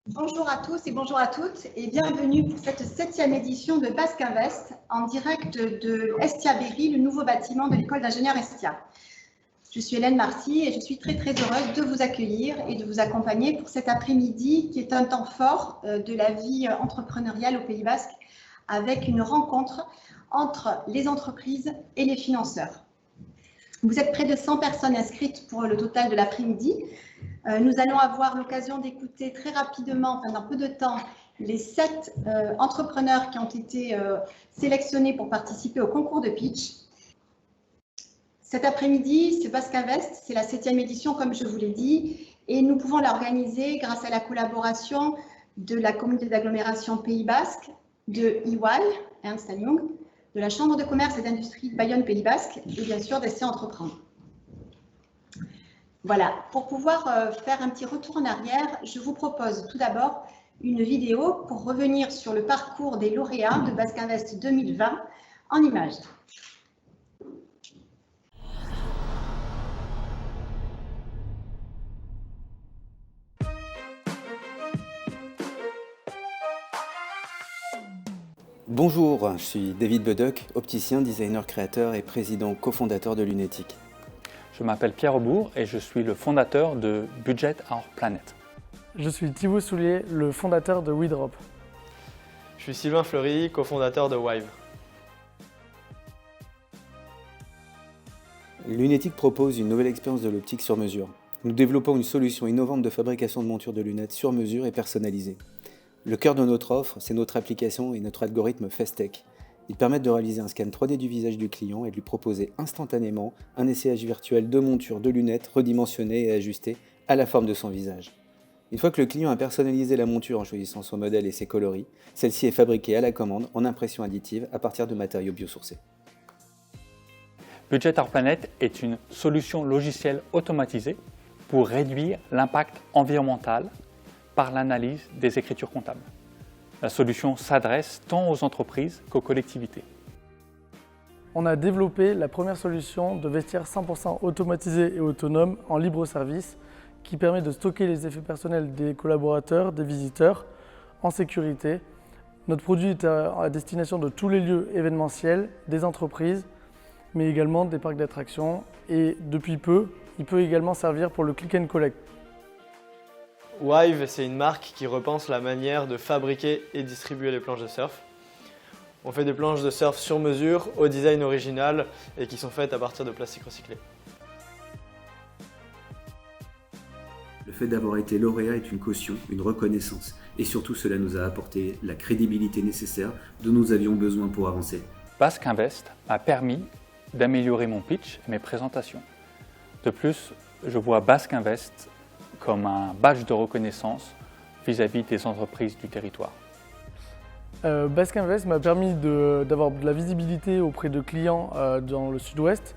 Bonjour à tous et bonjour à toutes et bienvenue pour cette 7e édition de Basque Invest en direct de Estia Berry, le nouveau bâtiment de l'école d'ingénieurs Estia. Je suis Hélène Marty et je suis très heureuse de vous accueillir et de vous accompagner pour cet après-midi qui est un temps fort de la vie entrepreneuriale au Pays Basque avec une rencontre entre les entreprises et les financeurs. Vous êtes près de 100 personnes inscrites pour le total de l'après-midi. Nous allons avoir l'occasion d'écouter très rapidement, dans peu de temps, les 7 entrepreneurs qui ont été sélectionnés pour participer au concours de pitch. Cet après-midi, c'est Basque Invest, c'est la 7e édition, comme je vous l'ai dit, et nous pouvons l'organiser grâce à la collaboration de la communauté d'agglomération Pays Basque, de EY, Ernst & Young, de la Chambre de commerce et d'industrie de Bayonne Pays Basque et bien sûr d'Estia Entreprendre. Voilà, pour pouvoir faire un petit retour en arrière, je vous propose tout d'abord une vidéo pour revenir sur le parcours des lauréats de Basque Invest 2020 en images. Bonjour, je suis David Bedoc, opticien, designer, créateur et président cofondateur de Lunetic. Je m'appelle Pierre Aubourg et je suis le fondateur de Budget Our Planet. Je suis Thibaut Soulier, le fondateur de WeDrop. Je suis Sylvain Fleury, cofondateur de Wive. Lunetic propose une nouvelle expérience de l'optique sur mesure. Nous développons une solution innovante de fabrication de montures de lunettes sur mesure et personnalisées. Le cœur de notre offre, c'est notre application et notre algorithme FaceTech. Ils permettent de réaliser un scan 3D du visage du client et de lui proposer instantanément un essayage virtuel de monture de lunettes redimensionnées et ajustées à la forme de son visage. Une fois que le client a personnalisé la monture en choisissant son modèle et ses coloris, celle-ci est fabriquée à la commande en impression additive à partir de matériaux biosourcés. Budget Our Planet est une solution logicielle automatisée pour réduire l'impact environnemental par l'analyse des écritures comptables. La solution s'adresse tant aux entreprises qu'aux collectivités. On a développé la première solution de vestiaire 100% automatisé et autonome en libre service qui permet de stocker les effets personnels des collaborateurs, des visiteurs en sécurité. Notre produit est à destination de tous les lieux événementiels, des entreprises, mais également des parcs d'attractions et depuis peu, il peut également servir pour le click and collect. Wive, c'est une marque qui repense la manière de fabriquer et distribuer les planches de surf. On fait des planches de surf sur mesure, au design original et qui sont faites à partir de plastique recyclé. Le fait d'avoir été lauréat est une caution, une reconnaissance, et surtout cela nous a apporté la crédibilité nécessaire dont nous avions besoin pour avancer. Basque Invest m'a permis d'améliorer mon pitch et mes présentations. De plus, je vois Basque Invest comme un badge de reconnaissance vis-à-vis des entreprises du territoire. Basque Invest m'a permis d'avoir de la visibilité auprès de clients dans le sud-ouest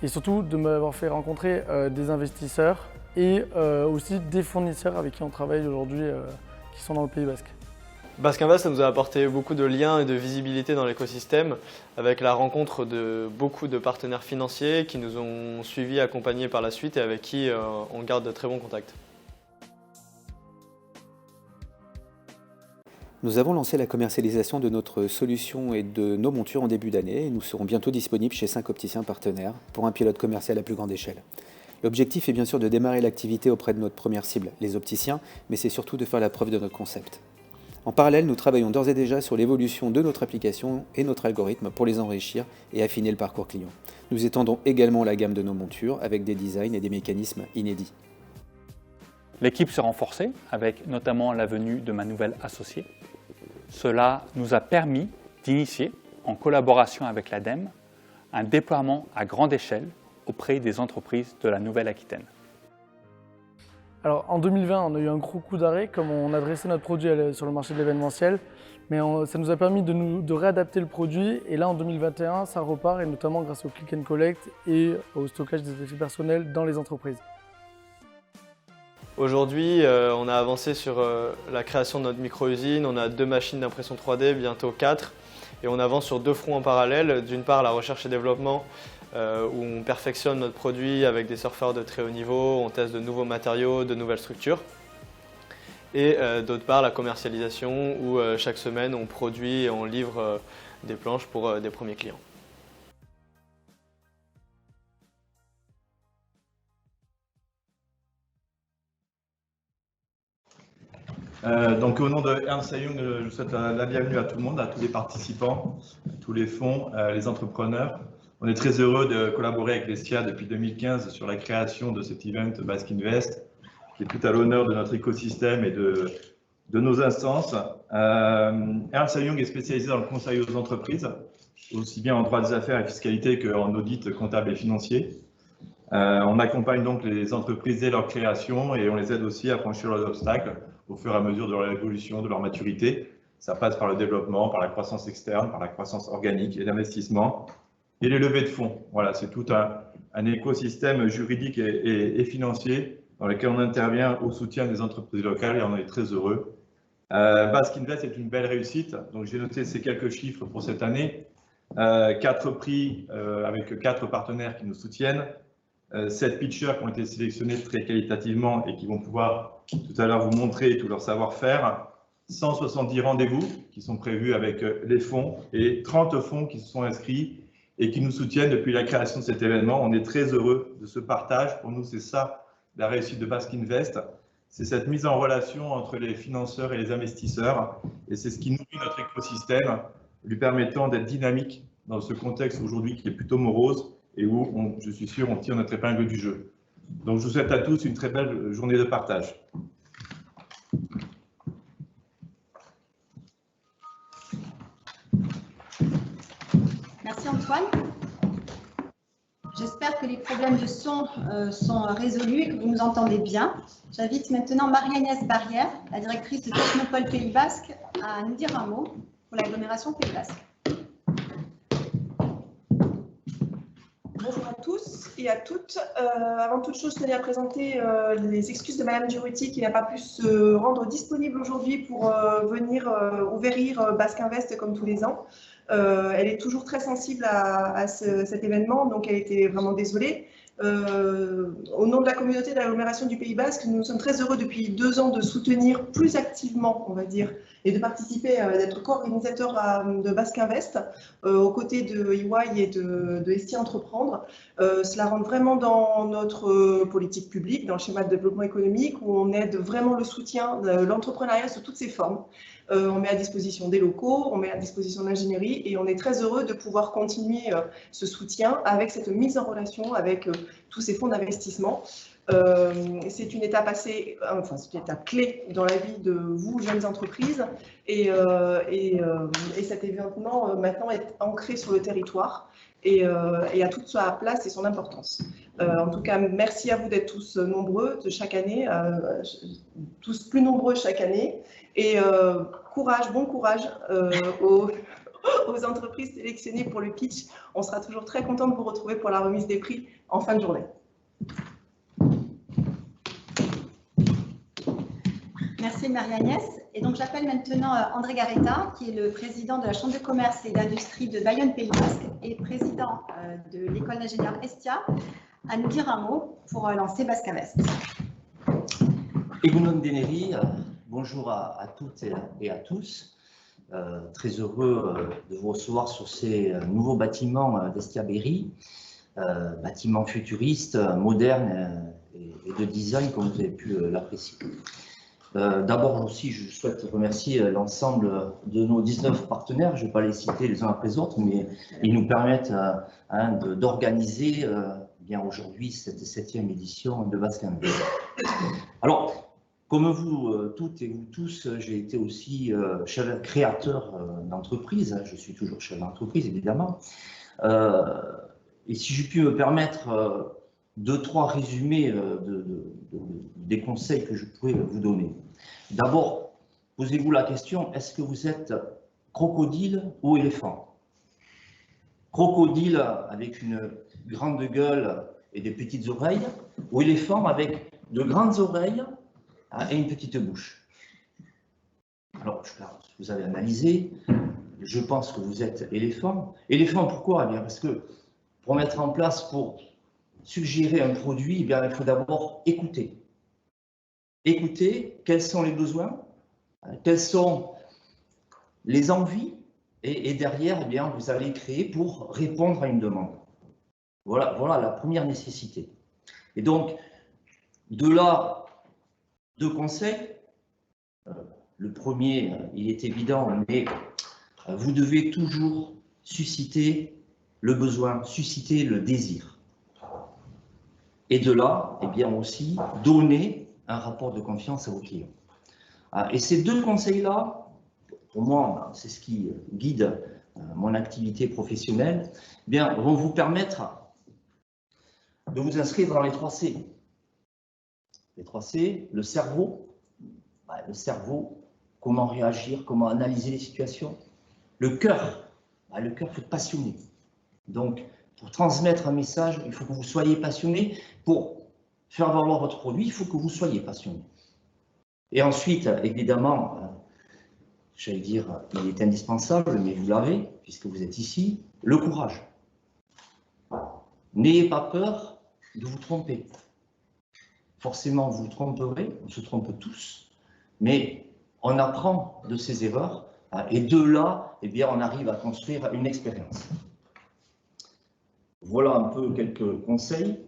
et surtout de m'avoir fait rencontrer des investisseurs et aussi des fournisseurs avec qui on travaille aujourd'hui qui sont dans le Pays Basque. Basque Invest, ça nous a apporté beaucoup de liens et de visibilité dans l'écosystème avec la rencontre de beaucoup de partenaires financiers qui nous ont suivis, accompagnés par la suite et avec qui on garde de très bons contacts. Nous avons lancé la commercialisation de notre solution et de nos montures en début d'année et nous serons bientôt disponibles chez 5 opticiens partenaires pour un pilote commercial à plus grande échelle. L'objectif est bien sûr de démarrer l'activité auprès de notre première cible, les opticiens, mais c'est surtout de faire la preuve de notre concept. En parallèle, nous travaillons d'ores et déjà sur l'évolution de notre application et notre algorithme pour les enrichir et affiner le parcours client. Nous étendons également la gamme de nos montures avec des designs et des mécanismes inédits. L'équipe s'est renforcée avec notamment la venue de ma nouvelle associée. Cela nous a permis d'initier, en collaboration avec l'ADEME, un déploiement à grande échelle auprès des entreprises de la Nouvelle-Aquitaine. Alors, en 2020, on a eu un gros coup d'arrêt comme on adressait notre produit sur le marché de l'événementiel, mais ça nous a permis de réadapter le produit et là en 2021, ça repart et notamment grâce au click and collect et au stockage des effets personnels dans les entreprises. Aujourd'hui, on a avancé sur la création de notre micro-usine, on a 2 machines d'impression 3D, bientôt 4, et on avance sur 2 fronts en parallèle. D'une part, la recherche et développement, où on perfectionne notre produit avec des surfeurs de très haut niveau, on teste de nouveaux matériaux, de nouvelles structures. et d'autre part la commercialisation où chaque semaine on produit et on livre des planches pour des premiers clients. Donc au nom de Ernst & Young, je souhaite la bienvenue à tout le monde, à tous les participants, tous les fonds, les entrepreneurs. On est très heureux de collaborer avec Vestia depuis 2015 sur la création de cet event Basque Invest, qui est tout à l'honneur de notre écosystème et de nos instances. Ernst & Young est spécialisé dans le conseil aux entreprises, aussi bien en droit des affaires et fiscalité qu'en audit comptable et financier. On accompagne donc les entreprises dès leur création et on les aide aussi à franchir leurs obstacles au fur et à mesure de leur évolution, de leur maturité. Ça passe par le développement, par la croissance externe, par la croissance organique et l'investissement et les levées de fonds. Voilà, c'est tout un écosystème juridique et financier dans lequel on intervient au soutien des entreprises locales et on est très heureux. Basque Invest est une belle réussite. Donc j'ai noté ces quelques chiffres pour cette année. 4 prix avec 4 partenaires qui nous soutiennent. 7 pitchers qui ont été sélectionnés très qualitativement et qui vont pouvoir tout à l'heure vous montrer tout leur savoir-faire. 170 rendez-vous qui sont prévus avec les fonds et 30 fonds qui se sont inscrits et qui nous soutiennent depuis la création de cet événement. On est très heureux de ce partage. Pour nous, c'est ça la réussite de Basque Invest. C'est cette mise en relation entre les financeurs et les investisseurs. Et c'est ce qui nourrit notre écosystème, lui permettant d'être dynamique dans ce contexte aujourd'hui qui est plutôt morose et où, je suis sûr, on tire notre épingle du jeu. Donc, je vous souhaite à tous une très belle journée de partage. Merci Antoine. J'espère que les problèmes de son sont résolus et que vous nous entendez bien. J'invite maintenant Marie-Agnès Barrière, la directrice de Technopole Pays Basque, à nous dire un mot pour l'agglomération Pays Basque. Bonjour à tous et à toutes. Avant toute chose, je tenais à présenter les excuses de Madame Duruti qui n'a pas pu se rendre disponible aujourd'hui pour venir ouvrir Basque Invest comme tous les ans. Elle est toujours très sensible à cet événement, donc elle était vraiment désolée. Au nom de la communauté de l'agglomération du Pays Basque, nous sommes très heureux depuis 2 ans de soutenir plus activement, on va dire, et de participer, d'être co-organisateur de Basque Invest aux côtés de EY et de Estia Entreprendre. Cela rentre vraiment dans notre politique publique, dans le schéma de développement économique, où on aide vraiment le soutien de l'entrepreneuriat sous toutes ses formes. On met à disposition des locaux, on met à disposition l'ingénierie et on est très heureux de pouvoir continuer ce soutien avec cette mise en relation avec tous ces fonds d'investissement. C'est une étape c'est une étape clé dans la vie de vous, jeunes entreprises, et cet événement maintenant est ancré sur le territoire et a toute sa place et son importance. En tout cas, merci à vous d'être tous nombreux chaque année, tous plus nombreux chaque année, et bon courage aux entreprises sélectionnées pour le pitch. On sera toujours très content de vous retrouver pour la remise des prix en fin de journée. Merci Marie-Agnès. Et donc j'appelle maintenant André Garetta, qui est le président de la Chambre de commerce et d'industrie de Bayonne Pays Basque et président de l'école d'ingénieurs Estia, à nous dire un mot pour lancer Basque Invest. Egunon Deneri, bonjour à toutes et à tous. Très heureux de vous recevoir sur ces nouveaux bâtiments d'Estia Berry, bâtiments futuristes, modernes et de design comme vous avez pu l'apprécier. D'abord aussi, je souhaite remercier l'ensemble de nos 19 partenaires. Je ne vais pas les citer les uns après les autres, mais ils nous permettent d'organiser bien aujourd'hui cette 7e édition de Basque Invest. Alors, comme vous toutes et vous tous, j'ai été aussi chef créateur d'entreprise. Je suis toujours chef d'entreprise, évidemment. Et si j'ai pu me permettre 2-3 résumés des conseils que je pourrais vous donner. D'abord, posez-vous la question, est-ce que vous êtes crocodile ou éléphant? Crocodile avec une grande gueule et des petites oreilles, ou éléphant avec de grandes oreilles et une petite bouche? Alors, vous avez analysé, je pense que vous êtes éléphant. Éléphant, pourquoi? Eh bien, parce que pour mettre en place, pour suggérer un produit, eh bien, il faut d'abord écouter. écouter quels sont les besoins, quelles sont les envies, et derrière, eh bien, vous allez créer pour répondre à une demande. Voilà la première nécessité. Et donc, de là, 2 conseils. Le premier, il est évident, mais vous devez toujours susciter le besoin, susciter le désir. Et de là, eh bien aussi, donner un rapport de confiance à vos clients. Et ces 2 conseils-là, pour moi, c'est ce qui guide mon activité professionnelle, eh bien, vont vous permettre de vous inscrire dans les 3 C. Les 3 C, le cerveau, comment réagir, comment analyser les situations. Le cœur, le cœur, il faut être passionné. Donc, pour transmettre un message, il faut que vous soyez passionné. Pour faire valoir votre produit, il faut que vous soyez passionné. Et ensuite, évidemment, j'allais dire, il est indispensable, mais vous l'avez, puisque vous êtes ici, le courage. N'ayez pas peur de vous tromper. Forcément, vous vous tromperez, on se trompe tous, mais on apprend de ses erreurs, et de là, eh bien, on arrive à construire une expérience. Voilà un peu quelques conseils,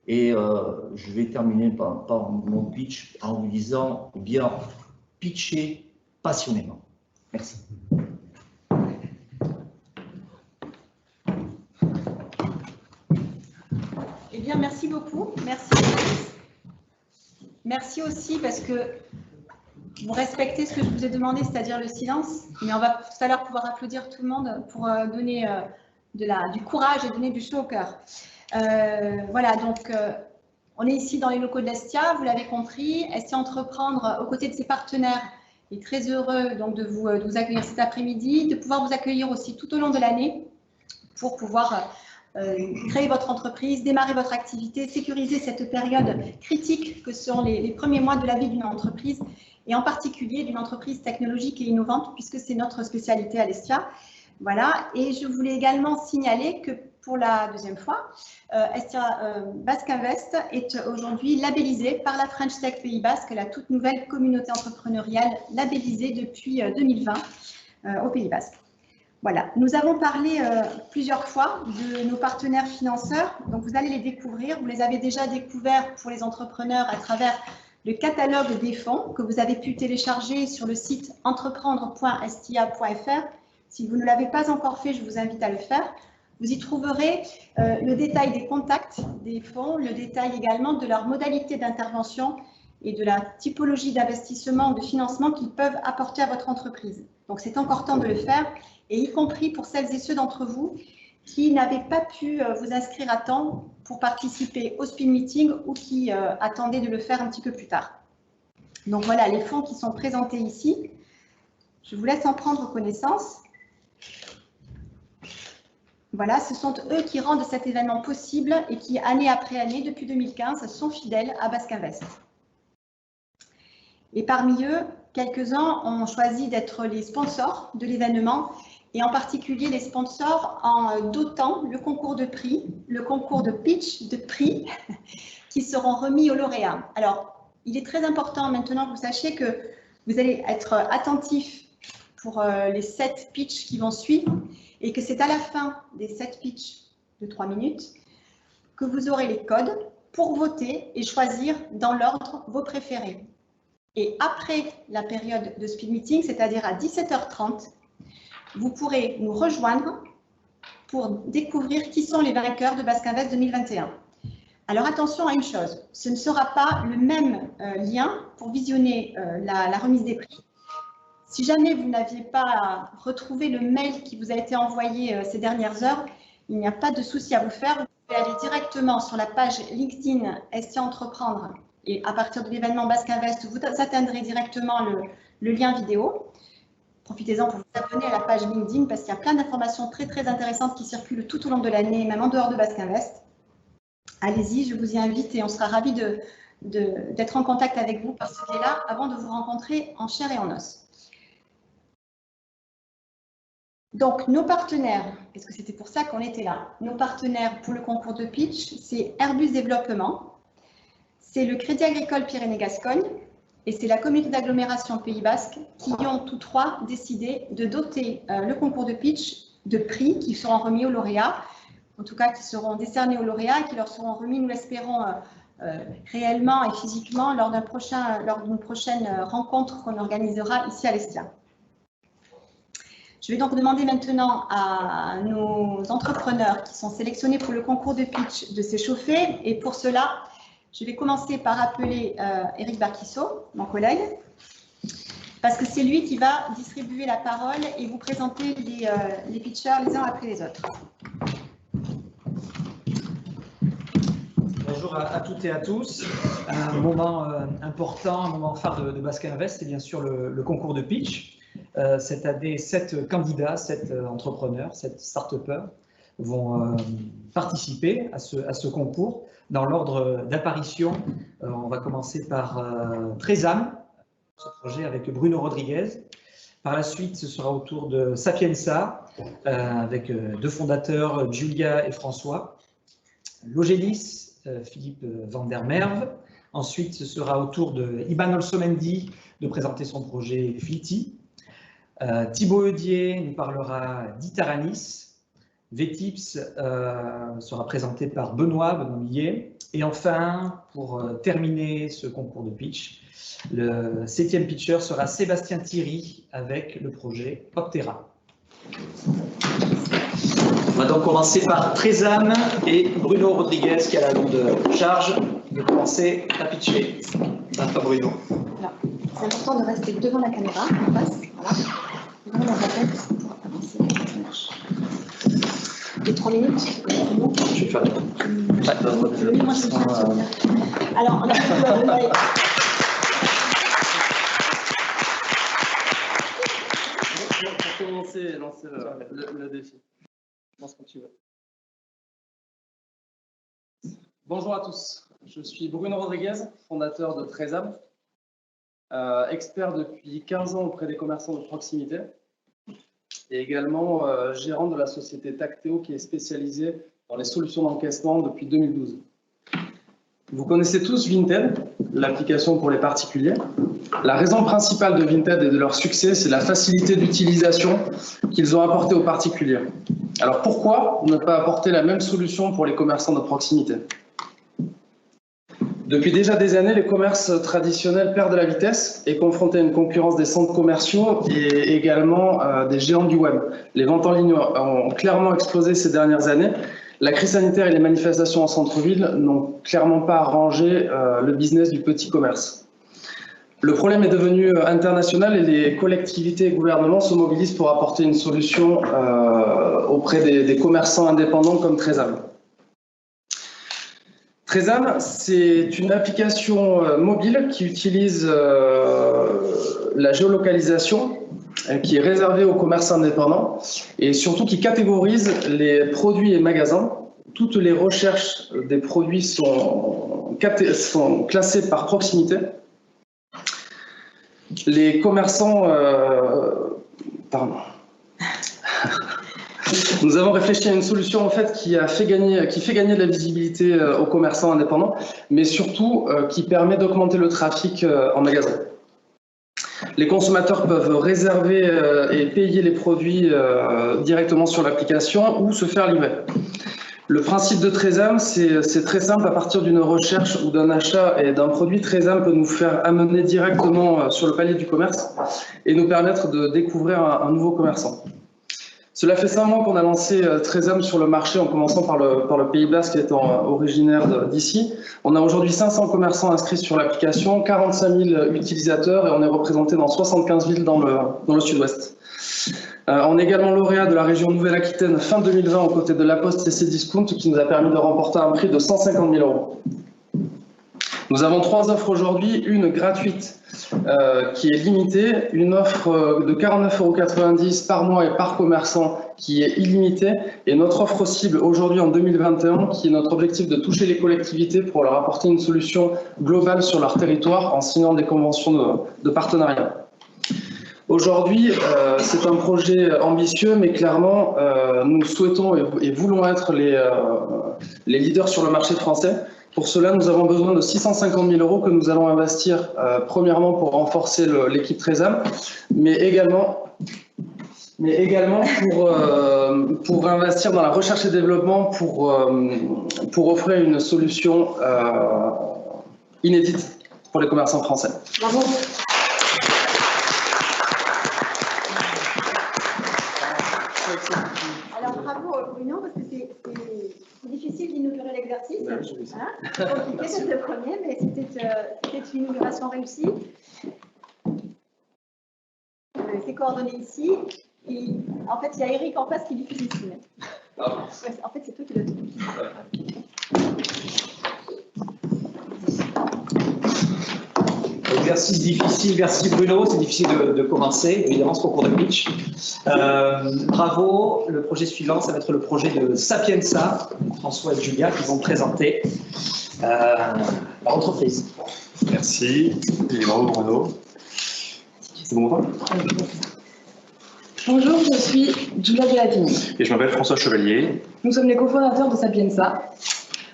et je vais terminer par mon pitch en vous disant, eh bien, pitcher passionnément. Merci. Eh bien, merci beaucoup. Merci. Merci aussi parce que vous respectez ce que je vous ai demandé, c'est-à-dire le silence. Mais on va tout à l'heure pouvoir applaudir tout le monde pour donner du courage et donner du chaud au cœur. Voilà, donc on est ici dans les locaux de l'Estia, vous l'avez compris. Estia Entreprendre, aux côtés de ses partenaires, est très heureux donc, de vous accueillir cet après-midi, de pouvoir vous accueillir aussi tout au long de l'année pour pouvoir créer votre entreprise, démarrer votre activité, sécuriser cette période critique que sont les premiers mois de la vie d'une entreprise et en particulier d'une entreprise technologique et innovante puisque c'est notre spécialité à l'Estia. Voilà, et je voulais également signaler que pour la 2e fois, Estia Basque Invest est aujourd'hui labellisée par la French Tech Pays Basque, la toute nouvelle communauté entrepreneuriale labellisée depuis 2020 au Pays Basque. Voilà, nous avons parlé plusieurs fois de nos partenaires financeurs, donc vous allez les découvrir. Vous les avez déjà découverts pour les entrepreneurs à travers le catalogue des fonds que vous avez pu télécharger sur le site entreprendre.estia.fr. Si vous ne l'avez pas encore fait, je vous invite à le faire. Vous y trouverez le détail des contacts des fonds, le détail également de leur modalité d'intervention et de la typologie d'investissement ou de financement qu'ils peuvent apporter à votre entreprise. Donc, c'est encore temps de le faire, et y compris pour celles et ceux d'entre vous qui n'avaient pas pu vous inscrire à temps pour participer au speed meeting ou qui attendaient de le faire un petit peu plus tard. Donc, voilà les fonds qui sont présentés ici. Je vous laisse en prendre connaissance. Voilà, ce sont eux qui rendent cet événement possible et qui, année après année, depuis 2015, sont fidèles à Basque Invest. Et parmi eux, quelques-uns ont choisi d'être les sponsors de l'événement et en particulier les sponsors en dotant le concours de prix, le concours de pitch de prix qui seront remis aux lauréats. Alors, il est très important maintenant que vous sachiez que vous allez être attentifs pour les 7 pitchs qui vont suivre et que c'est à la fin des 7 pitchs de 3 minutes que vous aurez les codes pour voter et choisir dans l'ordre vos préférés. Et après la période de speed meeting, c'est-à-dire à 17h30, vous pourrez nous rejoindre pour découvrir qui sont les vainqueurs de Basque Invest 2021. Alors attention à une chose, ce ne sera pas le même lien pour visionner la remise des prix. Si jamais vous n'aviez pas retrouvé le mail qui vous a été envoyé ces dernières heures, il n'y a pas de souci à vous faire. Vous pouvez aller directement sur la page LinkedIn Estia Entreprendre et à partir de l'événement Basque Invest, vous atteindrez directement le lien vidéo. Profitez-en pour vous abonner à la page LinkedIn parce qu'il y a plein d'informations très très intéressantes qui circulent tout au long de l'année, même en dehors de Basque Invest. Allez-y, je vous y invite et on sera ravis d'être en contact avec vous par ce biais-là avant de vous rencontrer en chair et en os. Donc, nos partenaires, parce que c'était pour ça qu'on était là, nos partenaires pour le concours de pitch, c'est Airbus Développement, c'est le Crédit Agricole Pyrénées-Gascogne, et c'est la communauté d'agglomération Pays Basque qui ont tous trois décidé de doter le concours de pitch de prix qui seront remis aux lauréats, en tout cas qui seront décernés aux lauréats et qui leur seront remis, nous l'espérons, réellement et physiquement lors d'une prochaine rencontre qu'on organisera ici à l'Estia. Je vais donc demander maintenant à nos entrepreneurs qui sont sélectionnés pour le concours de pitch de s'échauffer. Et pour cela, je vais commencer par appeler Éric Barquissot, mon collègue, parce que c'est lui qui va distribuer la parole et vous présenter les pitchers les uns après les autres. Bonjour à toutes et à tous. Un moment important, un moment phare de Basque Invest, c'est bien sûr le concours de pitch. Cette année, 7 candidats, 7 entrepreneurs, 7 start-upers vont participer à ce concours. Dans l'ordre d'apparition, on va commencer par Trésam, ce projet avec Bruno Rodriguez. Par la suite, ce sera au tour de Sapienza, avec 2 fondateurs, Julia et François. Logélis, Philippe van der Merwe. Ensuite, ce sera au tour de Iban Olsomendi de présenter son projet Fliti. Thibaut Eudier nous parlera d'Itaranis. VTips sera présenté par Benoît Millet. Et enfin, pour terminer ce concours de pitch, le 7e pitcher sera Sébastien Thierry avec le projet Optera. On va donc commencer par Trésam et Bruno Rodriguez qui a la lourde charge de commencer à pitcher. Pas Bruno. C'est important de rester devant la caméra, en face, voilà. Devant la tête pour avancer. Les 3 minutes. Je vais faire le moi, je vais alors, on a pour commencer et lancer le défi. Je pense que tu veux. Bonjour à tous, je suis Bruno Rodriguez, fondateur de Trésam, expert depuis 15 ans auprès des commerçants de proximité et également gérant de la société Tacteo qui est spécialisée dans les solutions d'encaissement depuis 2012. Vous connaissez tous Vinted, l'application pour les particuliers. La raison principale de Vinted et de leur succès, c'est la facilité d'utilisation qu'ils ont apportée aux particuliers. Alors pourquoi ne pas apporter la même solution pour les commerçants de proximité? Depuis déjà des années, les commerces traditionnels perdent de la vitesse et confrontés à une concurrence des centres commerciaux et également des géants du web. Les ventes en ligne ont clairement explosé ces dernières années. La crise sanitaire et les manifestations en centre-ville n'ont clairement pas arrangé le business du petit commerce. Le problème est devenu international et les collectivités et gouvernements se mobilisent pour apporter une solution auprès des commerçants indépendants comme Trésam. Trésam, c'est une application mobile qui utilise la géolocalisation qui est réservée aux commerçants indépendants et surtout qui catégorise les produits et magasins. Toutes les recherches des produits sont classées par proximité. Les commerçants... pardon. Nous avons réfléchi à une solution en fait qui fait gagner de la visibilité aux commerçants indépendants, mais surtout qui permet d'augmenter le trafic en magasin. Les consommateurs peuvent réserver et payer les produits directement sur l'application ou se faire livrer. Le principe de Trésam, c'est très simple. À partir d'une recherche ou d'un achat et d'un produit, Trésam peut nous faire amener directement sur le palier du commerce et nous permettre de découvrir un nouveau commerçant. Cela fait 5 mois qu'on a lancé Trésam sur le marché en commençant par le Pays Basque étant originaire d'ici. On a aujourd'hui 500 commerçants inscrits sur l'application, 45 000 utilisateurs et on est représenté dans 75 villes dans le sud-ouest. On est également lauréat de la région Nouvelle-Aquitaine fin 2020 aux côtés de La Poste et Cdiscount qui nous a permis de remporter un prix de 150 000 €. Nous avons 3 offres aujourd'hui, une gratuite qui est limitée, une offre de 49,90 € par mois et par commerçant qui est illimitée et notre offre cible aujourd'hui en 2021 qui est notre objectif de toucher les collectivités pour leur apporter une solution globale sur leur territoire en signant des conventions de partenariat. Aujourd'hui, c'est un projet ambitieux, mais clairement, nous souhaitons et voulons être les leaders sur le marché français. Pour cela, nous avons besoin de 650 000 € que nous allons investir premièrement pour renforcer l'équipe Tresam, mais également pour investir dans la recherche et développement pour offrir une solution inédite pour les commerçants français. Bravo. Alors bravo Bruno, parce que c'est difficile d'inaugurer l'exercice. Hein, compliqué, c'est le premier, mais c'était une inauguration réussie. C'est coordonné ici. Et, en fait, il y a Eric en face qui diffuse ici. Ouais, en fait, c'est toi qui l'as dit. Exercice difficile, merci Bruno, c'est difficile de commencer, évidemment, ce concours de pitch. Bravo, le projet suivant, ça va être le projet de Sapienza, François et Julia, qui vont présenter leur entreprise. Merci, et bravo Bruno. C'est bon temps ? Bonjour, je suis Giulia Gelatini. Et je m'appelle François Chevalier. Nous sommes les cofondateurs de Sapienza.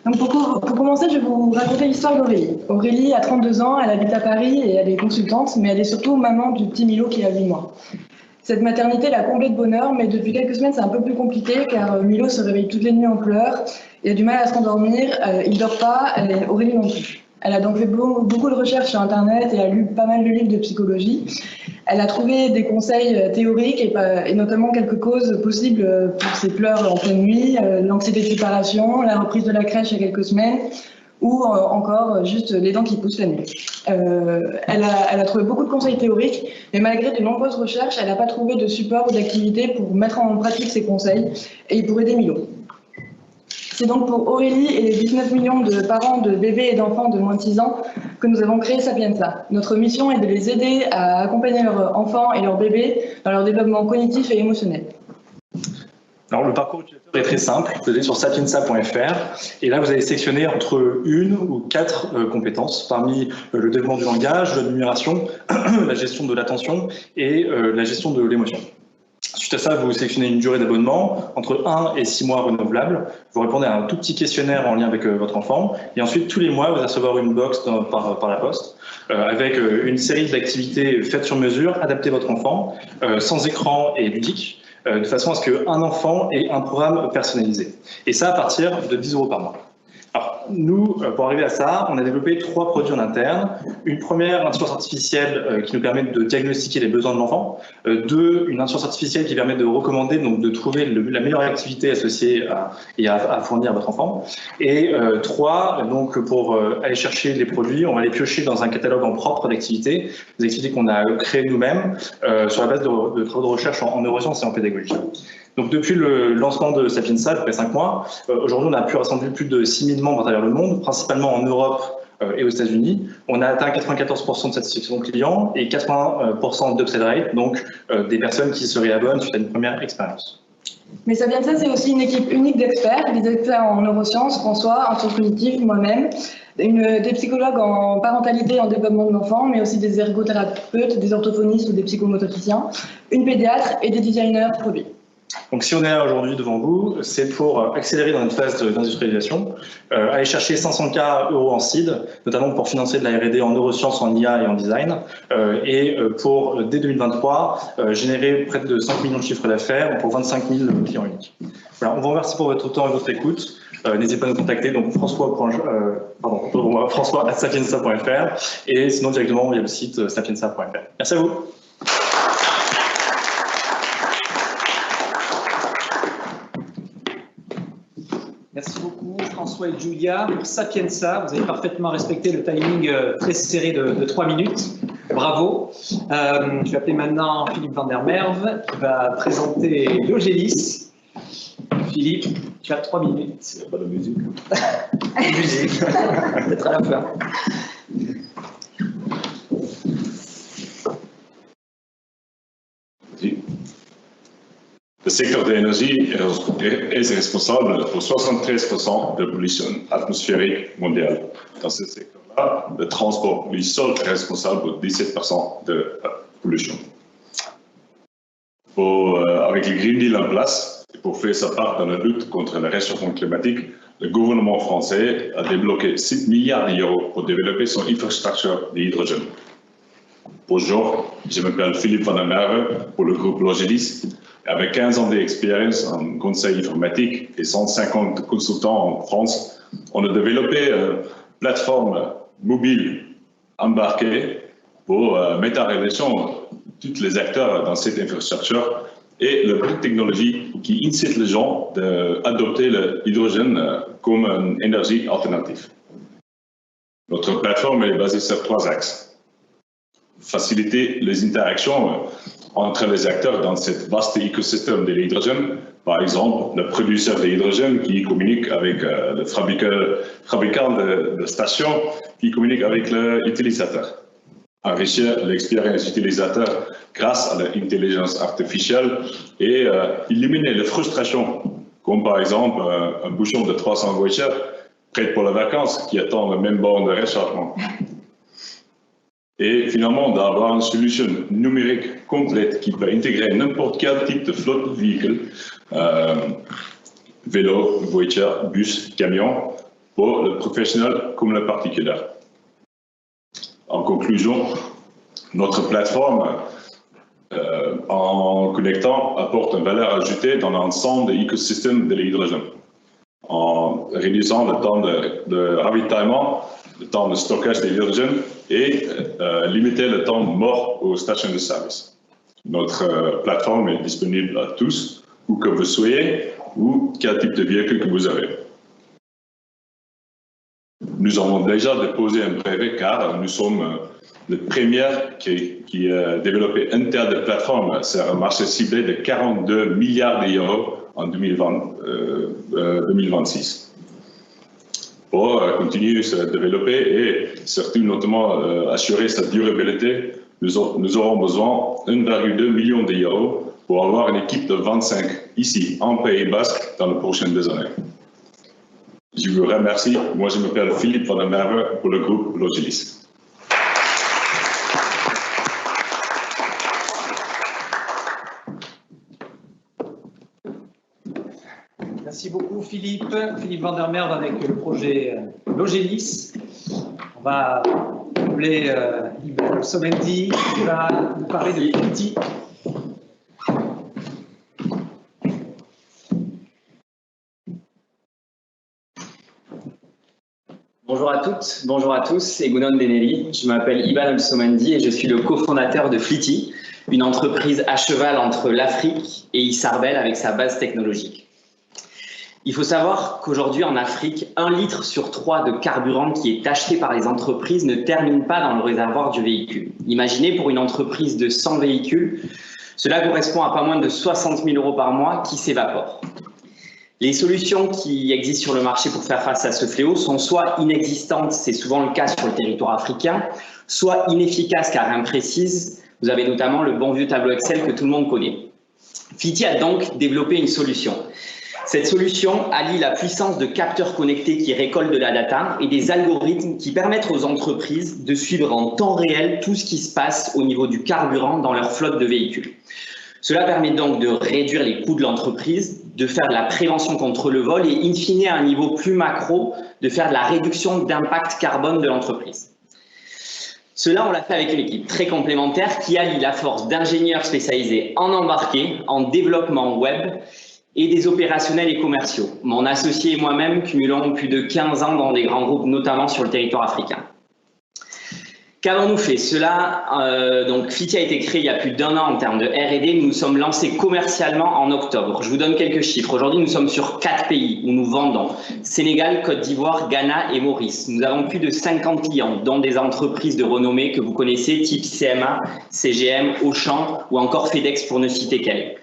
Donc pour commencer, je vais vous raconter l'histoire d'Aurélie. Aurélie a 32 ans, elle habite à Paris et elle est consultante, mais elle est surtout maman du petit Milo qui a 8 mois. Cette maternité l'a comblée de bonheur, mais depuis quelques semaines, c'est un peu plus compliqué car Milo se réveille toutes les nuits en pleurs, il a du mal à s'endormir, il ne dort pas, et Aurélie non plus. Elle a donc fait beaucoup de recherches sur Internet et a lu pas mal de livres de psychologie. Elle a trouvé des conseils théoriques et notamment quelques causes possibles pour ses pleurs en pleine nuit, l'anxiété de séparation, la reprise de la crèche il y a quelques semaines ou encore juste les dents qui poussent la nuit. Elle a trouvé beaucoup de conseils théoriques, mais malgré de nombreuses recherches, elle n'a pas trouvé de support ou d'activité pour mettre en pratique ces conseils et pour aider Milo. C'est donc pour Aurélie et les 19 millions de parents de bébés et d'enfants de moins de 6 ans que nous avons créé Sapienza. Notre mission est de les aider à accompagner leurs enfants et leurs bébés dans leur développement cognitif et émotionnel. Alors le parcours utilisateur est très simple, vous allez sur sapienza.fr et là vous allez sélectionner entre 1 ou 4 compétences parmi le développement du langage, la numération, la gestion de l'attention et la gestion de l'émotion. Suite à ça, vous sélectionnez une durée d'abonnement entre 1 et 6 mois renouvelable. Vous répondez à un tout petit questionnaire en lien avec votre enfant. Et ensuite, tous les mois, vous allez recevoir une box par la poste avec une série d'activités faites sur mesure, adaptées à votre enfant, sans écran et ludiques, de façon à ce qu'un enfant ait un programme personnalisé. Et ça à partir de 10 € par mois. Alors, nous, pour arriver à ça, on a développé 3 produits en interne. Une première, intelligence artificielle qui nous permet de diagnostiquer les besoins de l'enfant. 2, une intelligence artificielle qui permet de recommander, donc de trouver la meilleure activité associée à fournir à votre enfant. Et 3, donc pour aller chercher les produits, on va les piocher dans un catalogue en propre d'activités, des activités qu'on a créées nous-mêmes sur la base de travaux de recherche en neurosciences et en pédagogie. Donc depuis le lancement de Sapienza, après 5 mois, aujourd'hui on a pu rassembler plus de 6 000 membres à travers le monde, principalement en Europe et aux États-Unis. On a atteint 94% de satisfaction client et 80% d'upsell rate, donc des personnes qui se réabonnent suite à une première expérience. Mais Sapienza, c'est aussi une équipe unique d'experts, des experts en neurosciences, François, en sciences cognitives, moi-même, des psychologues en parentalité et en développement de l'enfant, mais aussi des ergothérapeutes, des orthophonistes ou des psychomotriciens, une pédiatre et des designers produits. Donc si on est là aujourd'hui devant vous, c'est pour accélérer dans une phase d'industrialisation, aller chercher 500 000 € en seed, notamment pour financer de la R&D en neurosciences, en IA et en design, et pour, dès 2023, générer près de 5 millions de chiffres d'affaires pour 25 000 clients uniques. Voilà, on vous remercie pour votre temps et votre écoute. N'hésitez pas à nous contacter, donc François@sapienza.fr et sinon directement via le site sapienza.fr. Merci à vous. Merci beaucoup François et Julia. Pour Sapienza, vous avez parfaitement respecté le timing très serré de 3 minutes. Bravo. Je vais appeler maintenant Philippe van der Merwe qui va présenter Logélis. Philippe, tu as 3 minutes. Il n'y a pas de musique. Musique, peut-être à la fin. Le secteur de l'énergie est responsable pour 73% de la pollution atmosphérique mondiale. Dans ce secteur-là, le transport, lui seul, est responsable pour 17% de la pollution. Avec le Green Deal en place, et pour faire sa part dans la lutte contre le réchauffement climatique, le gouvernement français a débloqué 7 milliards d'euros pour développer son infrastructure d'hydrogène. Bonjour, je m'appelle Philippe Van der Merwe pour le groupe Logelis. Avec 15 ans d'expérience en conseil informatique et 150 consultants en France, on a développé une plateforme mobile embarquée pour mettre en relation tous les acteurs dans cette infrastructure et la technologie qui incite les gens à adopter l'hydrogène comme une énergie alternative. Notre plateforme est basée sur 3 axes. Faciliter les interactions entre les acteurs dans ce vaste écosystème de l'hydrogène, par exemple le producteur d'hydrogène qui communique avec le fabricant de stations qui communique avec l'utilisateur. Enrichir l'expérience utilisateur grâce à l'intelligence artificielle et éliminer les frustrations, comme par exemple un bouchon de 300 voitures prêt pour les vacances qui attend le même borne de rechargement. Et finalement, d'avoir une solution numérique complète qui peut intégrer n'importe quel type de flotte de véhicules, vélo, voiture, bus, camion, pour le professionnel comme le particulier. En conclusion, notre plateforme, en connectant, apporte une valeur ajoutée dans l'ensemble de l'écosystème de l'hydrogène, en réduisant le temps de ravitaillement, le temps de stockage de l'hydrogène et limiter le temps mort aux stations de service. Notre plateforme est disponible à tous, où que vous soyez, ou quel type de véhicule que vous avez. Nous avons déjà déposé un brevet car nous sommes les premiers qui a développé une telle plateforme sur un marché ciblé de 42 milliards d'euros en 2026. Pour continuer à se développer et surtout notamment assurer sa durabilité, nous aurons besoin d'1,2 million d'euros pour avoir une équipe de 25 ici, en Pays Basque, dans les prochaines années. Je vous remercie. Moi, je m'appelle Philippe Van der Merwe pour le groupe Logelis. Merci beaucoup Philippe. Philippe Van der Merwe avec le projet Logelis. On va appeler Iban Sommendi qui va nous parler de Flity. Bonjour à toutes, bonjour à tous, Egunon Deneli. Je m'appelle Iban Sommendi et je suis le cofondateur de Flity, une entreprise à cheval entre l'Afrique et Isarbel avec sa base technologique. Il faut savoir qu'aujourd'hui en Afrique, 1 litre sur 3 de carburant qui est acheté par les entreprises ne termine pas dans le réservoir du véhicule. Imaginez pour une entreprise de 100 véhicules, cela correspond à pas moins de 60 000 € par mois qui s'évaporent. Les solutions qui existent sur le marché pour faire face à ce fléau sont soit inexistantes, c'est souvent le cas sur le territoire africain, soit inefficaces car imprécises. Vous avez notamment le bon vieux tableau Excel que tout le monde connaît. Flity a donc développé une solution. Cette solution allie la puissance de capteurs connectés qui récoltent de la data et des algorithmes qui permettent aux entreprises de suivre en temps réel tout ce qui se passe au niveau du carburant dans leur flotte de véhicules. Cela permet donc de réduire les coûts de l'entreprise, de faire de la prévention contre le vol et, in fine, à un niveau plus macro, de faire de la réduction d'impact carbone de l'entreprise. Cela, on l'a fait avec une équipe très complémentaire qui allie la force d'ingénieurs spécialisés en embarqué, en développement web et des opérationnels et commerciaux. Mon associé et moi-même cumulons plus de 15 ans dans des grands groupes, notamment sur le territoire africain. Qu'avons-nous fait? Donc Flity a été créé il y a plus d'1 an en termes de R&D. Nous nous sommes lancés commercialement en octobre. Je vous donne quelques chiffres. Aujourd'hui, nous sommes sur 4 pays où nous vendons. Sénégal, Côte d'Ivoire, Ghana et Maurice. Nous avons plus de 50 clients, dont des entreprises de renommée que vous connaissez, type CMA, CGM, Auchan ou encore FedEx pour ne citer qu'elles.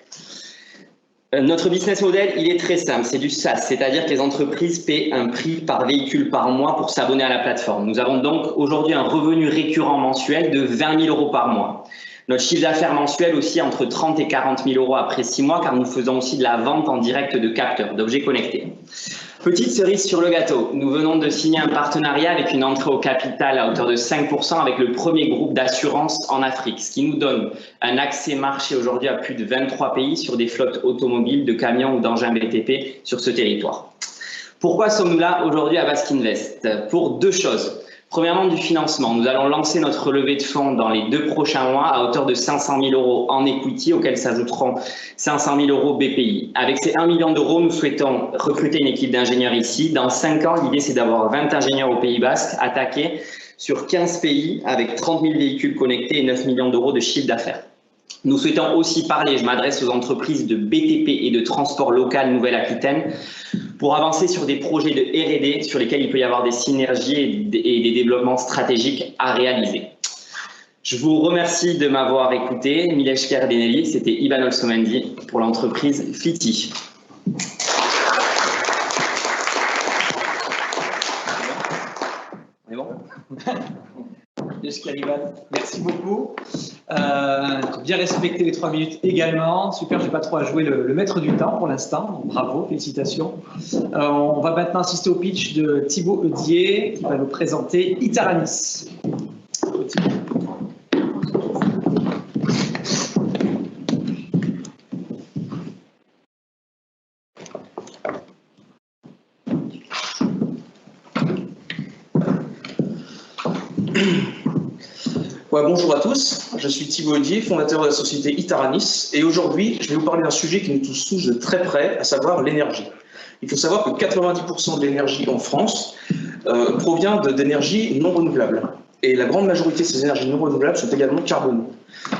Notre business model, il est très simple, c'est du SaaS, c'est-à-dire que les entreprises paient un prix par véhicule par mois pour s'abonner à la plateforme. Nous avons donc aujourd'hui un revenu récurrent mensuel de 20 000 € par mois. Notre chiffre d'affaires mensuel aussi entre 30 et 40 000 € après 6 mois, car nous faisons aussi de la vente en direct de capteurs, d'objets connectés. Petite cerise sur le gâteau, nous venons de signer un partenariat avec une entrée au capital à hauteur de 5% avec le premier groupe d'assurance en Afrique, ce qui nous donne un accès marché aujourd'hui à plus de 23 pays sur des flottes automobiles, de camions ou d'engins BTP sur ce territoire. Pourquoi sommes-nous là aujourd'hui à Basque Invest? Pour deux choses. Premièrement, du financement. Nous allons lancer notre levée de fonds dans les 2 prochains mois à hauteur de 500 000 € en equity, auxquels s'ajouteront 500 000 € BPI. Avec ces 1 million d'euros, nous souhaitons recruter une équipe d'ingénieurs ici. Dans 5 ans, l'idée, c'est d'avoir 20 ingénieurs au Pays Basque attaqués sur 15 pays avec 30 000 véhicules connectés et 9 millions d'euros de chiffre d'affaires. Nous souhaitons aussi parler, je m'adresse aux entreprises de BTP et de transport local Nouvelle-Aquitaine, pour avancer sur des projets de R&D sur lesquels il peut y avoir des synergies et des développements stratégiques à réaliser. Je vous remercie de m'avoir écouté. Milesh Kerdeneli, c'était Ivan Olsomendi pour l'entreprise Flity. On est bon? Merci beaucoup. Bien respecté les 3 minutes également. Super, je n'ai pas trop à jouer le maître du temps pour l'instant. Bravo, félicitations. On va maintenant assister au pitch de Thibaut Eudier qui va nous présenter Itaranis. Ouais, bonjour à tous, je suis Thibaut Eudier, fondateur de la société Itaranis, et aujourd'hui je vais vous parler d'un sujet qui nous touche de très près, à savoir l'énergie. Il faut savoir que 90% de l'énergie en France provient d'énergies non renouvelables, et la grande majorité de ces énergies non renouvelables sont également carbonées.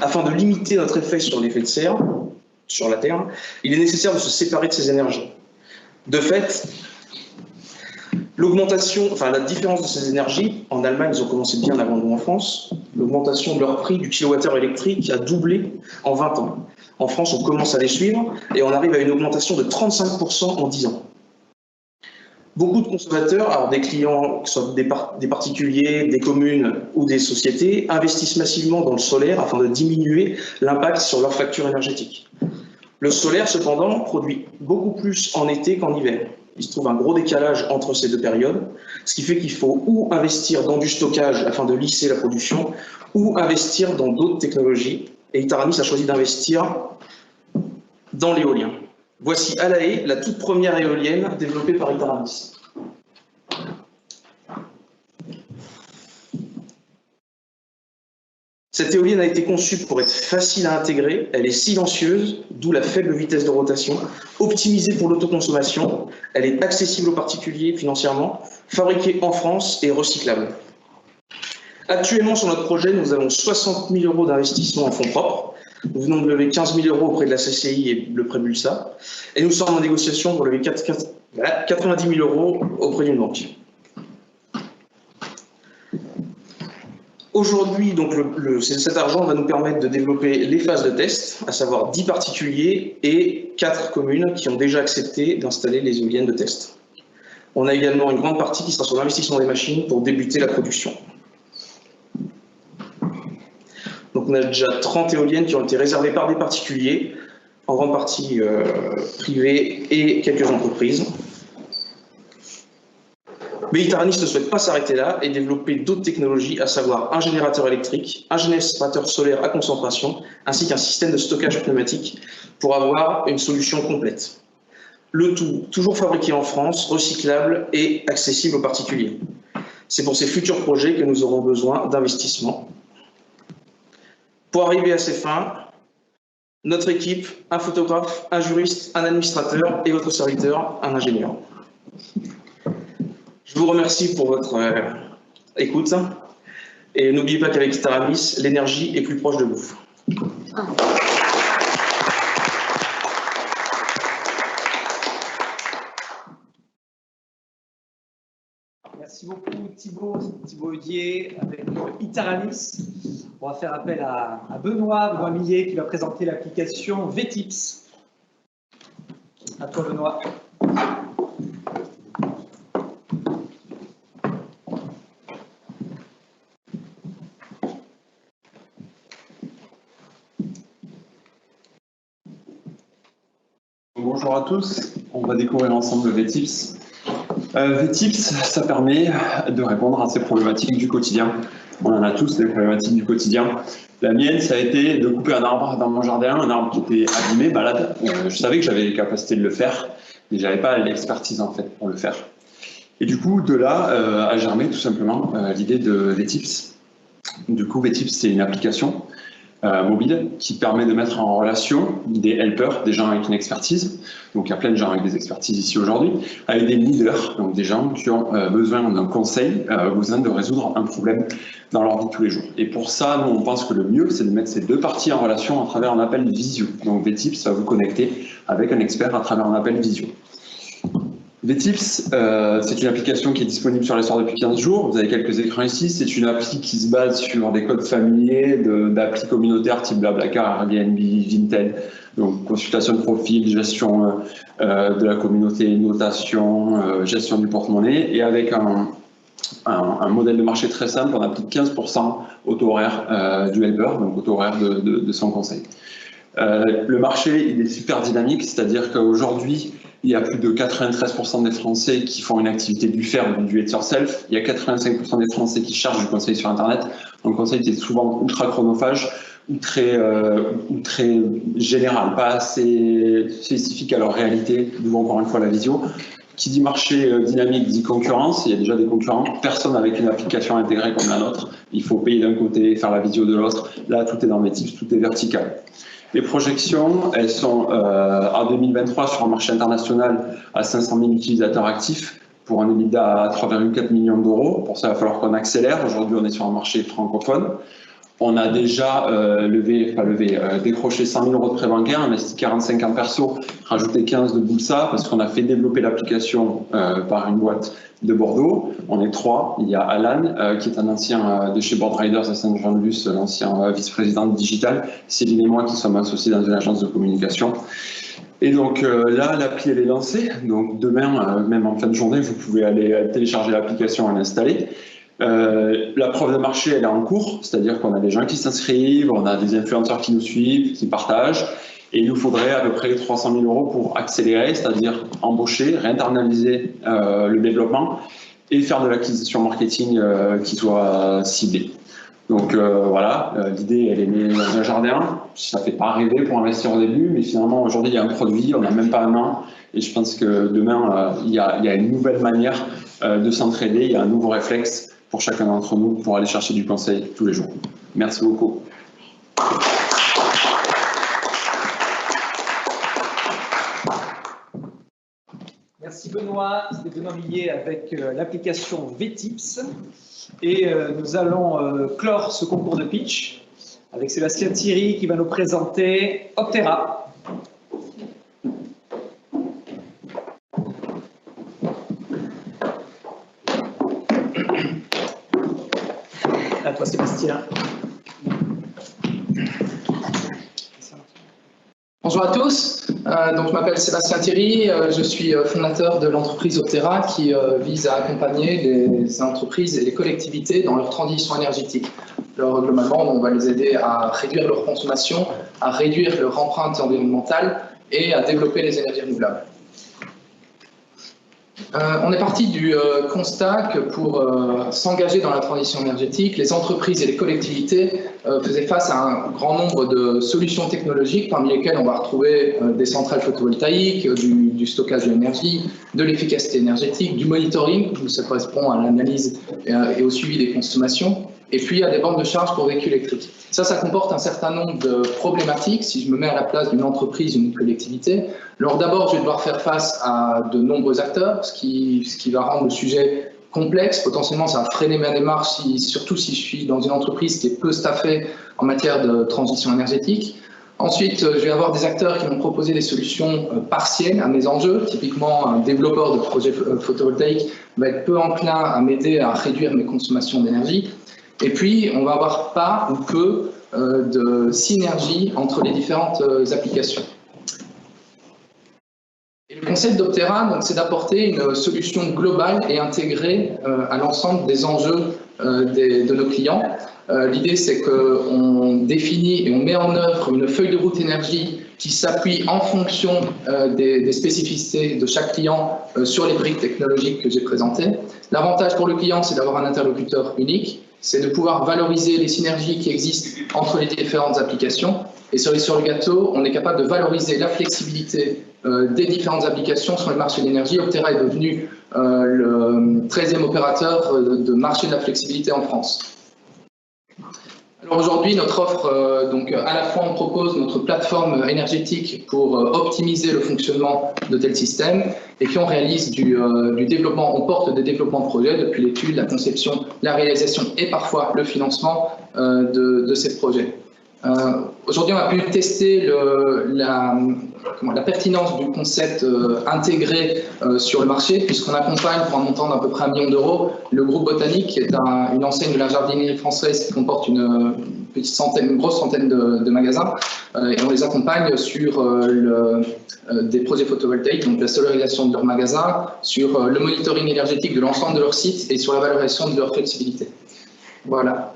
Afin de limiter notre effet sur l'effet de serre, sur la Terre, il est nécessaire de se séparer de ces énergies. De fait, la différence de ces énergies, en Allemagne, ils ont commencé bien avant nous en France, l'augmentation de leur prix du kilowattheure électrique a doublé en 20 ans. En France, on commence à les suivre et on arrive à une augmentation de 35% en 10 ans. Beaucoup de consommateurs, alors des clients, que ce soit des particuliers, des communes ou des sociétés, investissent massivement dans le solaire afin de diminuer l'impact sur leur facture énergétique. Le solaire, cependant, produit beaucoup plus en été qu'en hiver. Il se trouve un gros décalage entre ces deux périodes, ce qui fait qu'il faut ou investir dans du stockage afin de lisser la production, ou investir dans d'autres technologies. Et Itaranis a choisi d'investir dans l'éolien. Voici à La Haye, la toute première éolienne développée par Itaranis. Cette éolienne a été conçue pour être facile à intégrer, elle est silencieuse, d'où la faible vitesse de rotation, optimisée pour l'autoconsommation, elle est accessible aux particuliers financièrement, fabriquée en France et recyclable. Actuellement sur notre projet, nous avons 60 000 € d'investissement en fonds propres, nous venons de lever 15 000 € auprès de la CCI et le prêt Bulsa, et nous sommes en négociation pour lever 90 000 € auprès d'une banque. Aujourd'hui, donc, cet argent va nous permettre de développer les phases de test, à savoir 10 particuliers et 4 communes qui ont déjà accepté d'installer les éoliennes de test. On a également une grande partie qui sera sur l'investissement des machines pour débuter la production. Donc on a déjà 30 éoliennes qui ont été réservées par des particuliers, en grande partie privées et quelques entreprises. Mais Itaranis ne souhaite pas s'arrêter là et développer d'autres technologies, à savoir un générateur électrique, un générateur solaire à concentration, ainsi qu'un système de stockage pneumatique pour avoir une solution complète. Le tout, toujours fabriqué en France, recyclable et accessible aux particuliers. C'est pour ces futurs projets que nous aurons besoin d'investissement. Pour arriver à ces fins, notre équipe, un photographe, un juriste, un administrateur et votre serviteur, un ingénieur. Je vous remercie pour votre écoute et n'oubliez pas qu'avec Itaranis, l'énergie est plus proche de vous. Merci beaucoup Thibaut Eudier avec Itaranis. On va faire appel à Benoît Millet qui va présenter l'application VTips. À toi Benoît. Bonjour à tous, on va découvrir ensemble VTips. VTips, ça permet de répondre à ces problématiques du quotidien. On en a tous des problématiques du quotidien. La mienne, ça a été de couper un arbre dans mon jardin, un arbre qui était abîmé, malade. Je savais que j'avais les capacités de le faire, mais je n'avais pas l'expertise en fait pour le faire. Et du coup, de là a germé tout simplement l'idée de VTips. Du coup, VTips, c'est une application mobile qui permet de mettre en relation des helpers, des gens avec une expertise, donc il y a plein de gens avec des expertises ici aujourd'hui, avec des leaders, donc des gens qui ont besoin d'un conseil, besoin de résoudre un problème dans leur vie de tous les jours. Et pour ça, nous, on pense que le mieux, c'est de mettre ces deux parties en relation à travers un appel visio. Donc VTips va vous connecter avec un expert à travers un appel visio. VTips, c'est une application qui est disponible sur les stores depuis 15 jours. Vous avez quelques écrans ici. C'est une appli qui se base sur des codes familiers d'applis communautaires type Blablacar, Airbnb, Vinted. Donc consultation de profil, gestion de la communauté, notation, gestion du porte-monnaie. Et avec un modèle de marché très simple, on applique 15% au taux horaire du helper, donc au taux horaire de son conseil. Le marché, il est super dynamique, c'est-à-dire qu'aujourd'hui, il y a plus de 93% des Français qui font une activité du faire, du do-it-yourself. Il y a 85% des Français qui chargent du conseil sur Internet. Un conseil qui est souvent ultra chronophage ou très général, pas assez spécifique à leur réalité, d'où encore une fois la visio. Qui dit marché dynamique dit concurrence. Il y a déjà des concurrents. Personne avec une application intégrée comme la nôtre. Il faut payer d'un côté, faire la visio de l'autre. Là, tout est dans VTips, tout est vertical. Les projections, elles sont en 2023 sur un marché international à 500 000 utilisateurs actifs pour un EBITDA à 3,4 millions d'euros. Pour ça, il va falloir qu'on accélère. Aujourd'hui, on est sur un marché francophone. On a déjà décroché 100 000 euros de prêt bancaire, investi 45 en perso, rajouté 15 de Boulsa parce qu'on a fait développer l'application par une boîte de Bordeaux. On est 3. Il y a Alan, qui est un ancien de chez Board Riders à Saint-Jean-de-Luz, l'ancien vice-président de Digital. Céline et moi qui sommes associés dans une agence de communication. Et donc là, l'appli, elle est lancée. Donc demain, même en fin de journée, vous pouvez aller télécharger l'application et l'installer. La preuve de marché, elle est en cours, c'est-à-dire qu'on a des gens qui s'inscrivent, on a des influenceurs qui nous suivent, qui partagent, et il nous faudrait à peu près 300 000 euros pour accélérer, c'est-à-dire embaucher, réinternaliser le développement et faire de l'acquisition marketing qui soit ciblée. Donc voilà, l'idée, elle est née dans un jardin, ça ne fait pas rêver pour investir au début, mais finalement aujourd'hui il y a un produit, on n'a même pas un an, et je pense que demain il y a une nouvelle manière de s'entraider, il y a un nouveau réflexe pour chacun d'entre nous pour aller chercher du conseil tous les jours. Merci beaucoup. Merci Benoît, c'était Benoît Millet avec l'application VTips. Et nous allons clore ce concours de pitch avec Sébastien Thierry qui va nous présenter Optera. À toi Sébastien. Bonjour à tous, donc je m'appelle Sébastien Thierry, je suis fondateur de l'entreprise Optera qui vise à accompagner les entreprises et les collectivités dans leur transition énergétique. Alors, globalement, on va les aider à réduire leur consommation, à réduire leur empreinte environnementale et à développer les énergies renouvelables. On est parti du constat que pour s'engager dans la transition énergétique, les entreprises et les collectivités faisaient face à un grand nombre de solutions technologiques, parmi lesquelles on va retrouver des centrales photovoltaïques, du stockage de l'énergie, de l'efficacité énergétique, du monitoring, où ça correspond à l'analyse et au suivi des consommations, et puis à des bornes de charge pour véhicules électriques. Ça comporte un certain nombre de problématiques, si je me mets à la place d'une entreprise ou d'une collectivité. Alors d'abord, je vais devoir faire face à de nombreux acteurs, ce qui va rendre le sujet complexe. Potentiellement, ça va freiner ma démarche, surtout si je suis dans une entreprise qui est peu staffée en matière de transition énergétique. Ensuite, je vais avoir des acteurs qui vont proposer des solutions partielles à mes enjeux. Typiquement, un développeur de projet photovoltaïque va être peu enclin à m'aider à réduire mes consommations d'énergie. Et puis, on va avoir pas ou peu de synergie entre les différentes applications. Et le concept d'Optera, c'est d'apporter une solution globale et intégrée à l'ensemble des enjeux de nos clients. L'idée, c'est qu'on définit et on met en œuvre une feuille de route énergie qui s'appuie en fonction des spécificités de chaque client sur les briques technologiques que j'ai présentées. L'avantage pour le client, c'est d'avoir un interlocuteur unique. c'est de pouvoir valoriser les synergies qui existent entre les différentes applications. Et cerise sur le gâteau, on est capable de valoriser la flexibilité des différentes applications sur le marché de l'énergie. Optera est devenu le 13e opérateur de marché de la flexibilité en France. Alors aujourd'hui, notre offre, donc à la fois on propose notre plateforme énergétique pour optimiser le fonctionnement de tels systèmes, et puis on réalise du développement, on porte des développements de projets depuis l'étude, la conception, la réalisation et parfois le financement de ces projets. Aujourd'hui, on a pu tester la pertinence du concept intégré sur le marché, puisqu'on accompagne pour un montant d'à peu près 1 million d'euros le groupe Botanique, qui est une enseigne de la jardinerie française qui comporte une grosse centaine de magasins, et on les accompagne sur des projets photovoltaïques, donc la solarisation de leurs magasins, sur le monitoring énergétique de l'ensemble de leur site et sur la valorisation de leur flexibilité. Voilà.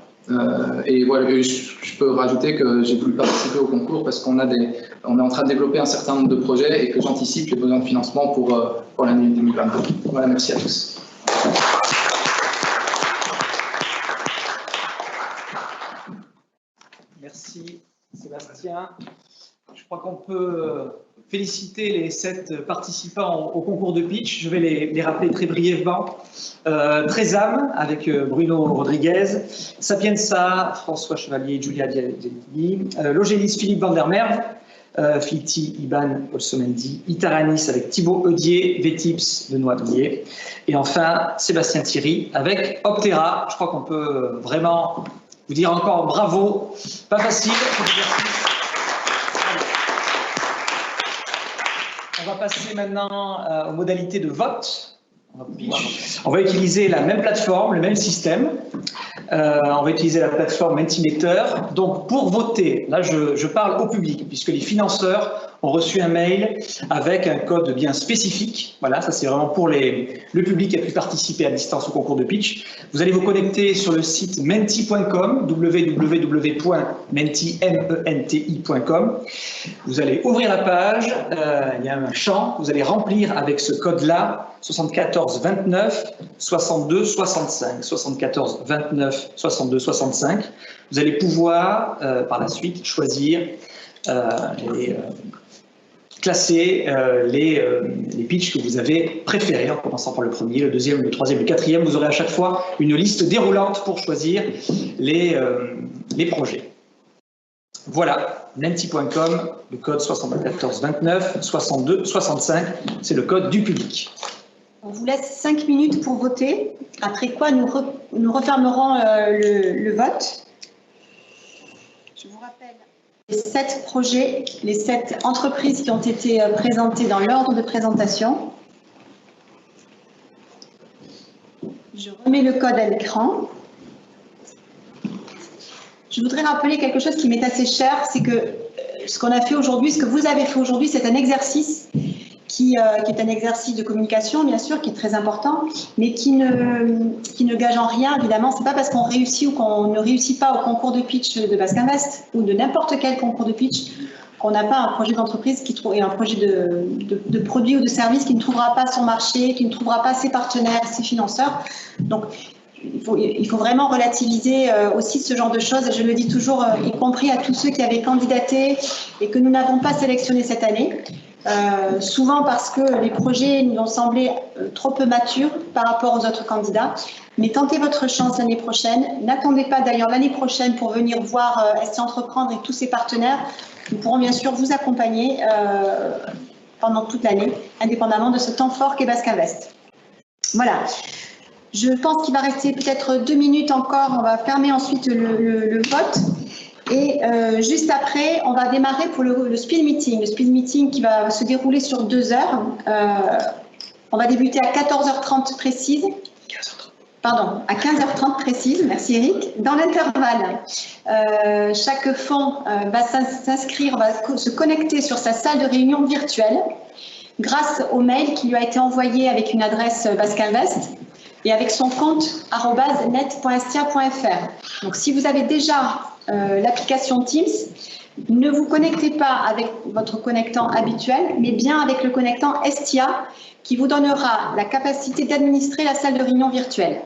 Et voilà, je peux rajouter que j'ai voulu participer au concours parce qu'on est en train de développer un certain nombre de projets et que j'anticipe les besoins de financement pour l'année 2022. Voilà, merci à tous. Merci Sébastien. Je crois qu'on peut féliciter les 7 participants au concours de pitch. Je vais les rappeler très brièvement. Trésam avec Bruno Rodriguez, Sapienza, François Chevalier, Julia Dialli, Logélis, Philippe Vandermerve, Filti, Iban Olsomendi, Itaranis avec Thibaut Eudier, Vetips, Benoît Billet, et enfin Sébastien Thierry avec Optera. Je crois qu'on peut vraiment vous dire encore bravo. Pas facile. On va passer maintenant aux modalités de vote. On va utiliser la même plateforme, le même système. On va utiliser la plateforme Mentimeter. Donc pour voter, là je parle au public, puisque les financeurs ont reçu un mail avec un code bien spécifique. Voilà, ça c'est vraiment pour le public qui a pu participer à distance au concours de pitch. Vous allez vous connecter sur le site menti.com, www.menti.com. Vous allez ouvrir la page, il y a un champ, vous allez remplir avec ce code-là 74 29 62 65. 74 29 62 65. Vous allez pouvoir par la suite choisir classer les pitchs que vous avez préférés, en commençant par le premier, le deuxième, le troisième, le quatrième. Vous aurez à chaque fois une liste déroulante pour choisir les projets. Voilà, menti.com, le code 74 29 62 65, c'est le code du public. On vous laisse 5 minutes pour voter, après quoi nous refermerons le vote. Je vous rappelle les 7 projets, les 7 entreprises qui ont été présentées dans l'ordre de présentation. Je remets le code à l'écran. Je voudrais rappeler quelque chose qui m'est assez cher, c'est que ce qu'on a fait aujourd'hui, ce que vous avez fait aujourd'hui, c'est un exercice qui est un exercice de communication, bien sûr, qui est très important, mais qui ne gage en rien, évidemment. Ce n'est pas parce qu'on réussit ou qu'on ne réussit pas au concours de pitch de Basque Invest ou de n'importe quel concours de pitch qu'on n'a pas un projet d'entreprise et un projet de produit ou de service qui ne trouvera pas son marché, qui ne trouvera pas ses partenaires, ses financeurs. Donc, il faut vraiment relativiser aussi ce genre de choses. Et je le dis toujours, y compris à tous ceux qui avaient candidaté et que nous n'avons pas sélectionné cette année. Souvent parce que les projets nous ont semblé trop peu matures par rapport aux autres candidats. Mais tentez votre chance l'année prochaine. N'attendez pas d'ailleurs l'année prochaine pour venir voir ST Entreprendre et tous ses partenaires. Nous pourrons bien sûr vous accompagner pendant toute l'année, indépendamment de ce temps fort qu'est Basque Invest. Voilà. Je pense qu'il va rester peut-être 2 minutes encore. On va fermer ensuite le vote. Et juste après, on va démarrer pour le speed meeting. Le speed meeting qui va se dérouler sur 2 heures. On va débuter à 14h30 précise. Pardon, à 15h30 précise, merci Eric. Dans l'intervalle, chaque fonds va s'inscrire, va se connecter sur sa salle de réunion virtuelle grâce au mail qui lui a été envoyé avec une adresse Basque Invest et avec son compte @net.estia.fr. Donc si vous avez déjà l'application Teams, ne vous connectez pas avec votre connectant habituel, mais bien avec le connectant Estia qui vous donnera la capacité d'administrer la salle de réunion virtuelle.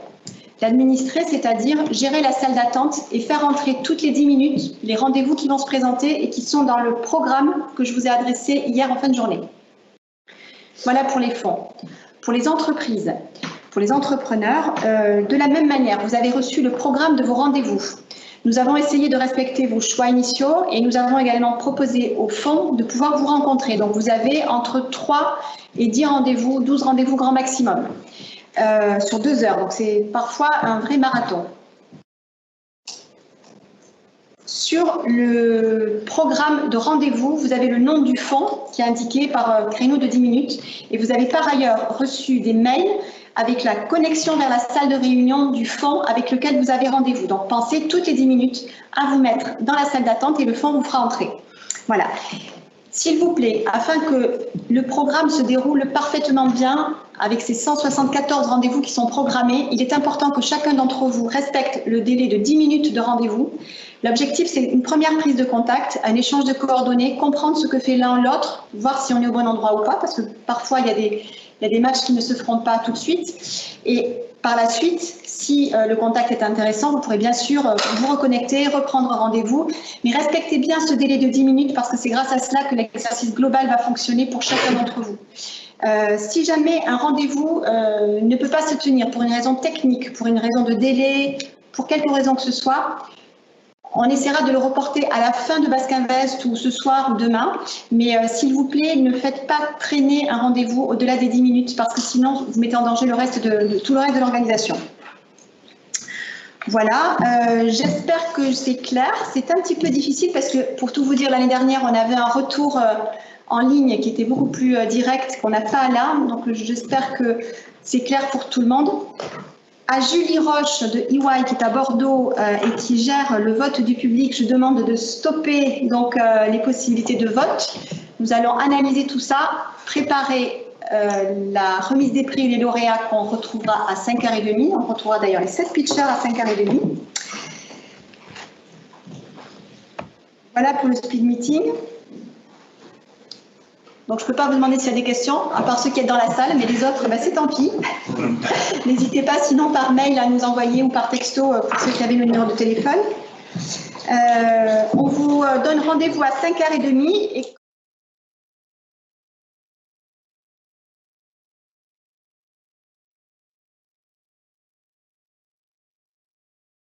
L'administrer, c'est-à-dire gérer la salle d'attente et faire entrer toutes les 10 minutes les rendez-vous qui vont se présenter et qui sont dans le programme que je vous ai adressé hier en fin de journée. Voilà pour les fonds. Pour les entreprises, pour les entrepreneurs, de la même manière, vous avez reçu le programme de vos rendez-vous. Nous avons essayé de respecter vos choix initiaux et nous avons également proposé au fonds de pouvoir vous rencontrer. Donc vous avez entre 3 et 10 rendez-vous, 12 rendez-vous grand maximum sur 2 heures. Donc c'est parfois un vrai marathon. Sur le programme de rendez-vous, vous avez le nom du fonds qui est indiqué par créneau de 10 minutes et vous avez par ailleurs reçu des mails avec la connexion vers la salle de réunion du fonds avec lequel vous avez rendez-vous. Donc pensez toutes les 10 minutes à vous mettre dans la salle d'attente et le fonds vous fera entrer. Voilà. S'il vous plaît, afin que le programme se déroule parfaitement bien avec ces 174 rendez-vous qui sont programmés, il est important que chacun d'entre vous respecte le délai de 10 minutes de rendez-vous. L'objectif, c'est une première prise de contact, un échange de coordonnées, comprendre ce que fait l'un l'autre, voir si on est au bon endroit ou pas, parce que parfois, il y a des matchs qui ne se feront pas tout de suite. Et par la suite, si le contact est intéressant, vous pourrez bien sûr vous reconnecter, reprendre rendez-vous, mais respectez bien ce délai de 10 minutes parce que c'est grâce à cela que l'exercice global va fonctionner pour chacun d'entre vous. Si jamais un rendez-vous ne peut pas se tenir pour une raison technique, pour une raison de délai, pour quelque raison que ce soit, on essaiera de le reporter à la fin de Basque Invest ou ce soir ou demain. Mais s'il vous plaît, ne faites pas traîner un rendez-vous au-delà des 10 minutes parce que sinon, vous mettez en danger le reste tout le reste de l'organisation. Voilà, j'espère que c'est clair. C'est un petit peu difficile parce que, pour tout vous dire, l'année dernière, on avait un retour en ligne qui était beaucoup plus direct qu'on n'a pas là. Donc, j'espère que c'est clair pour tout le monde. À Julie Roche de EY qui est à Bordeaux et qui gère le vote du public, je demande de stopper donc les possibilités de vote. Nous allons analyser tout ça, préparer la remise des prix et les lauréats qu'on retrouvera à 5h30. On retrouvera d'ailleurs les 7 pitchers à 5h30. Voilà pour le speed meeting. Donc, je ne peux pas vous demander s'il y a des questions, à part ceux qui êtes dans la salle, mais les autres, ben, c'est tant pis. N'hésitez pas, sinon, par mail à nous envoyer ou par texto pour ceux qui avaient le numéro de téléphone. On vous donne rendez-vous à 5h30 et